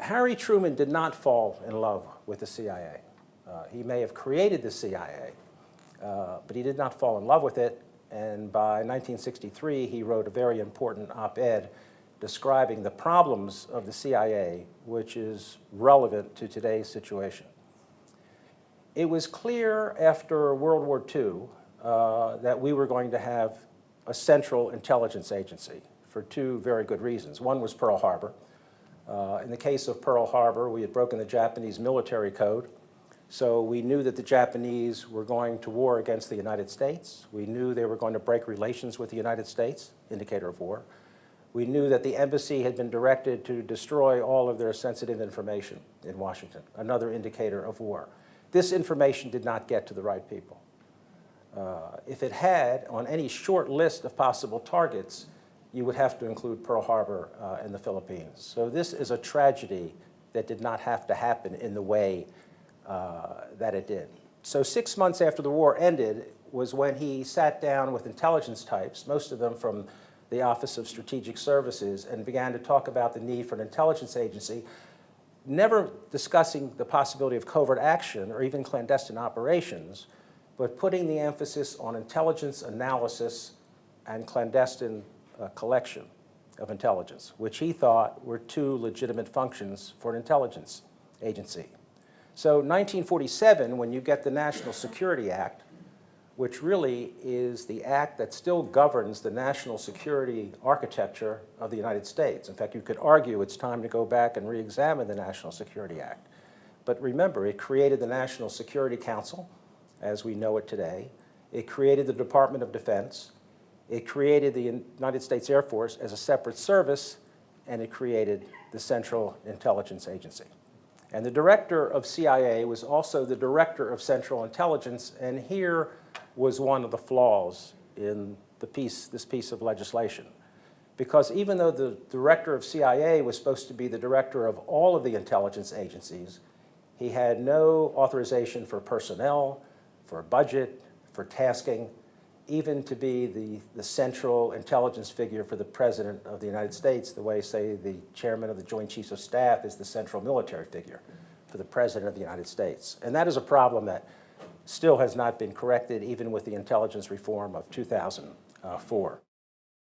Harry Truman did not fall in love with the CIA. He may have created the CIA, but he did not fall in love with it. And by 1963, he wrote a very important op-ed describing the problems of the CIA, which is relevant to today's situation. It was clear after World War II that we were going to have a central intelligence agency for two very good reasons. One was Pearl Harbor. In the case of Pearl Harbor, we had broken the Japanese military code, so we knew that the Japanese were going to war against the United States. We knew they were going to break relations with the United States, indicator of war. We knew that the embassy had been directed to destroy all of their sensitive information in Washington, another indicator of war. This information did not get to the right people. If it had, on any short list of possible targets, you would have to include Pearl Harbor and the Philippines. So this is a tragedy that did not have to happen in the way that it did. So 6 months after the war ended was when he sat down with intelligence types, most of them from the Office of Strategic Services, and began to talk about the need for an intelligence agency, never discussing the possibility of covert action or even clandestine operations, but putting the emphasis on intelligence analysis and clandestine collection of intelligence, which he thought were two legitimate functions for an intelligence agency. So 1947, when you get the National Security Act, which really is the act that still governs the national security architecture of the United States. In fact, you could argue it's time to go back and re-examine the National Security Act. But remember, it created the National Security Council, as we know it today. It created the Department of Defense. It created the United States Air Force as a separate service, and it created the Central Intelligence Agency. And the director of CIA was also the director of Central Intelligence, and here was one of the flaws in this piece of legislation. Because even though the director of CIA was supposed to be the director of all of the intelligence agencies, he had no authorization for personnel, for budget, for tasking, even to be the central intelligence figure for the President of the United States, the way, say, the chairman of the Joint Chiefs of Staff is the central military figure for the President of the United States. And that is a problem that still has not been corrected, even with the intelligence reform of 2004.